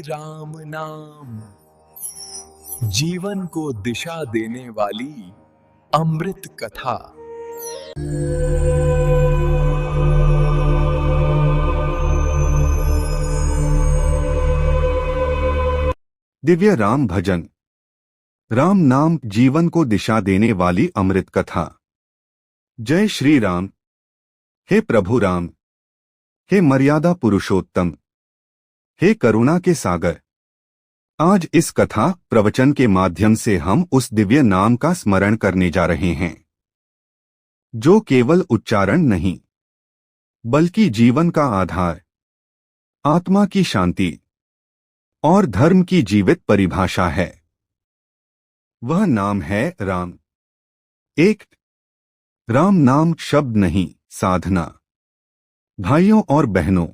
राम नाम जीवन को दिशा देने वाली अमृत कथा। दिव्य राम भजन। राम नाम जीवन को दिशा देने वाली अमृत कथा। जय श्री राम। हे प्रभु राम, हे मर्यादा पुरुषोत्तम, हे करुणा के सागर। आज इस कथा प्रवचन के माध्यम से हम उस दिव्य नाम का स्मरण करने जा रहे हैं जो केवल उच्चारण नहीं बल्कि जीवन का आधार, आत्मा की शांति और धर्म की जीवित परिभाषा है। वह नाम है राम। एक राम नाम शब्द नहीं, साधना। भाइयों और बहनों,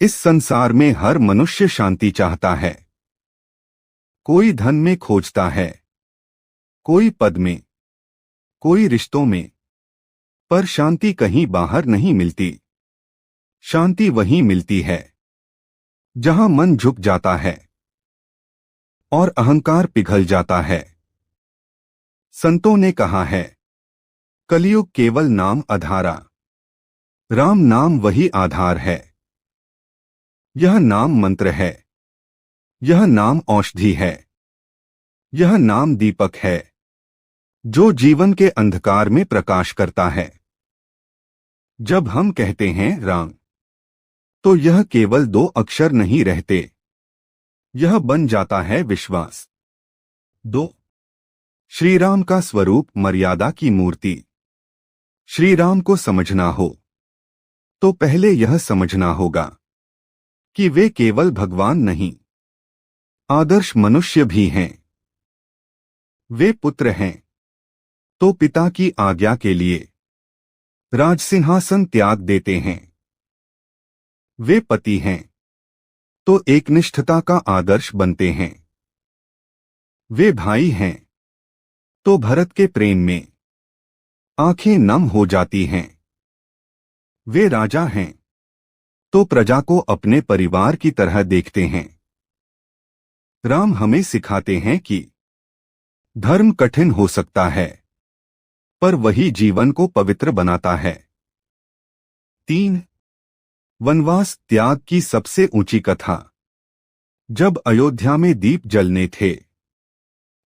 इस संसार में हर मनुष्य शांति चाहता है। कोई धन में खोजता है, कोई पद में, कोई रिश्तों में, पर शांति कहीं बाहर नहीं मिलती। शांति वहीं मिलती है जहां मन झुक जाता है और अहंकार पिघल जाता है। संतों ने कहा है, कलयुग केवल नाम आधारा। राम नाम वही आधार है। यह नाम मंत्र है, यह नाम औषधि है, यह नाम दीपक है जो जीवन के अंधकार में प्रकाश करता है। जब हम कहते हैं राम, तो यह केवल दो अक्षर नहीं रहते, यह बन जाता है विश्वास। दो श्री राम का स्वरूप मर्यादा की मूर्ति। श्री राम को समझना हो तो पहले यह समझना होगा कि वे केवल भगवान नहीं, आदर्श मनुष्य भी हैं। वे पुत्र हैं तो पिता की आज्ञा के लिए राजसिंहासन त्याग देते हैं। वे पति हैं तो एकनिष्ठता का आदर्श बनते हैं। वे भाई हैं तो भरत के प्रेम में आंखें नम हो जाती हैं। वे राजा हैं तो प्रजा को अपने परिवार की तरह देखते हैं। राम हमें सिखाते हैं कि धर्म कठिन हो सकता है, पर वही जीवन को पवित्र बनाता है। 3 वनवास त्याग की सबसे ऊंची कथा। जब अयोध्या में दीप जलने थे,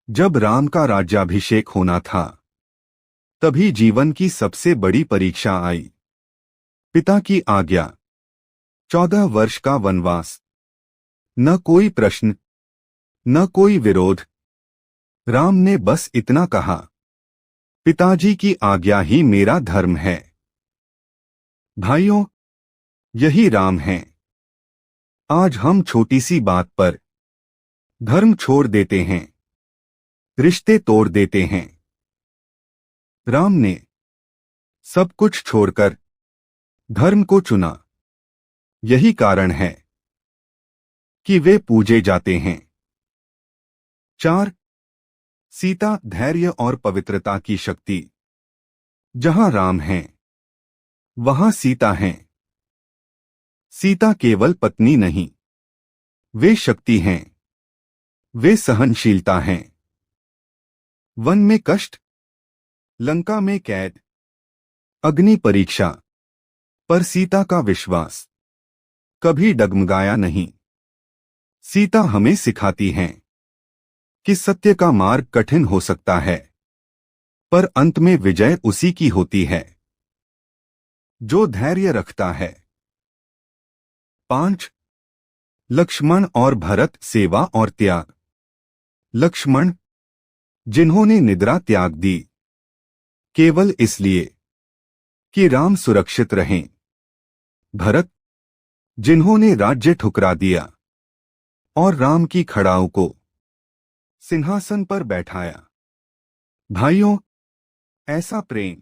जब राम का राज्याभिषेक होना था, तभी जीवन की सबसे बड़ी परीक्षा आई। पिता की आज्ञा, 14 वर्ष का वनवास। न कोई प्रश्न, न कोई विरोध। राम ने बस इतना कहा, पिताजी की आज्ञा ही मेरा धर्म है। भाइयों, यही राम है। आज हम छोटी सी बात पर धर्म छोड़ देते हैं, रिश्ते तोड़ देते हैं। राम ने सब कुछ छोड़कर धर्म को चुना। यही कारण है कि वे पूजे जाते हैं। 4 सीता, धैर्य और पवित्रता की शक्ति। जहां राम है वहां सीता है। सीता केवल पत्नी नहीं, वे शक्ति हैं, वे सहनशीलता हैं। वन में कष्ट, लंका में कैद, अग्नि परीक्षा, पर सीता का विश्वास कभी डगमगाया नहीं। सीता हमें सिखाती हैं कि सत्य का मार्ग कठिन हो सकता है, पर अंत में विजय उसी की होती है जो धैर्य रखता है। 5 लक्ष्मण और भरत, सेवा और त्याग। लक्ष्मण, जिन्होंने निद्रा त्याग दी केवल इसलिए कि राम सुरक्षित रहें। भरत, जिन्होंने राज्य ठुकरा दिया और राम की खड़ाऊ को सिंहासन पर बैठाया। भाइयों, ऐसा प्रेम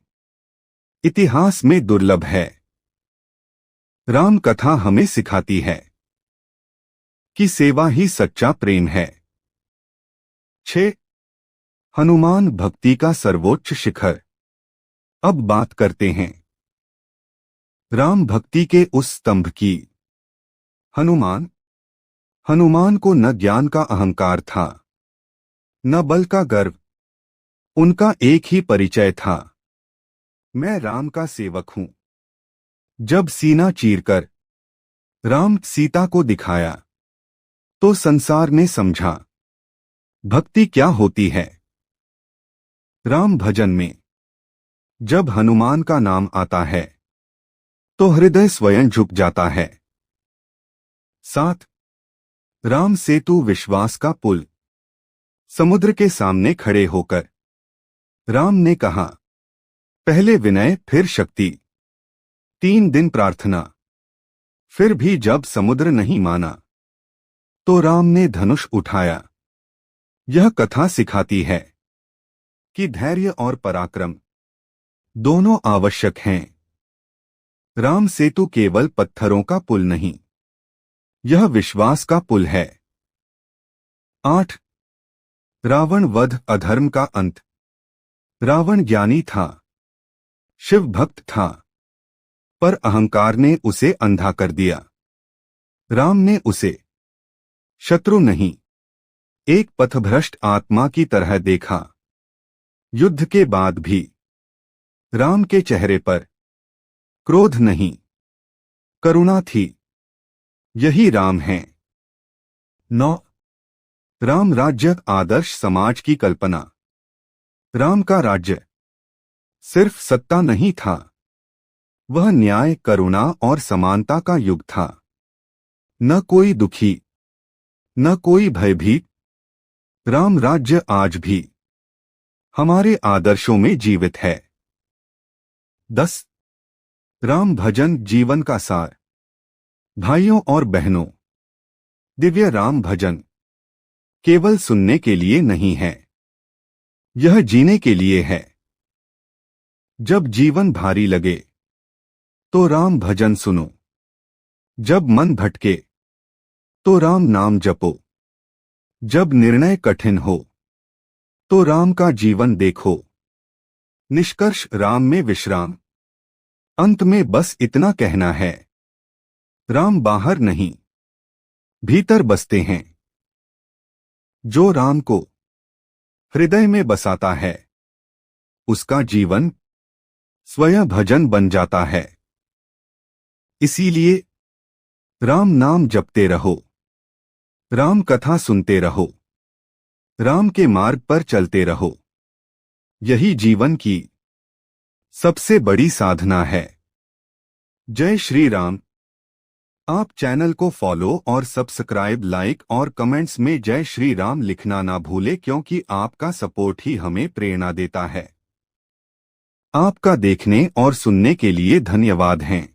इतिहास में दुर्लभ है। राम कथा हमें सिखाती है कि सेवा ही सच्चा प्रेम है। 6 हनुमान, भक्ति का सर्वोच्च शिखर। अब बात करते हैं राम भक्ति के उस स्तंभ की। हनुमान, हनुमान को न ज्ञान का अहंकार था, न बल का गर्व। उनका एक ही परिचय था, मैं राम का सेवक हूं। जब सीना चीरकर राम सीता को दिखाया, तो संसार ने समझा भक्ति क्या होती है। राम भजन में जब हनुमान का नाम आता है, तो हृदय स्वयं झुक जाता है। 7 राम सेतु विश्वास का पुल। समुद्र के सामने खड़े होकर राम ने कहा, पहले विनय फिर शक्ति। 3 दिन प्रार्थना, फिर भी जब समुद्र नहीं माना, तो राम ने धनुष उठाया। यह कथा सिखाती है कि धैर्य और पराक्रम दोनों आवश्यक हैं। राम सेतु केवल पत्थरों का पुल नहीं, यह विश्वास का पुल है। 8 रावण वध अधर्म का अंत। रावण ज्ञानी था, शिव भक्त था, पर अहंकार ने उसे अंधा कर दिया। राम ने उसे शत्रु नहीं, एक पथभ्रष्ट आत्मा की तरह देखा। युद्ध के बाद भी राम के चेहरे पर क्रोध नहीं, करुणा थी। यही राम है। 9 राम राज्य आदर्श समाज की कल्पना। राम का राज्य सिर्फ सत्ता नहीं था, वह न्याय, करुणा और समानता का युग था। न कोई दुखी, न कोई भयभीत। राम राज्य आज भी हमारे आदर्शों में जीवित है। 10 राम भजन जीवन का सार। भाइयों और बहनों, दिव्य राम भजन केवल सुनने के लिए नहीं है, यह जीने के लिए है। जब जीवन भारी लगे, तो राम भजन सुनो। जब मन भटके, तो राम नाम जपो। जब निर्णय कठिन हो, तो राम का जीवन देखो। निष्कर्ष राम में विश्राम। अंत में बस इतना कहना है, राम बाहर नहीं, भीतर बसते हैं। जो राम को हृदय में बसाता है, उसका जीवन स्वयं भजन बन जाता है। इसीलिए राम नाम जपते रहो, राम कथा सुनते रहो, राम के मार्ग पर चलते रहो। यही जीवन की सबसे बड़ी साधना है। जय श्री राम। आप चैनल को फॉलो और सब्सक्राइब, लाइक और कमेंट्स में जय श्री राम लिखना ना भूलें, क्योंकि आपका सपोर्ट ही हमें प्रेरणा देता है। आपका देखने और सुनने के लिए धन्यवाद हैं।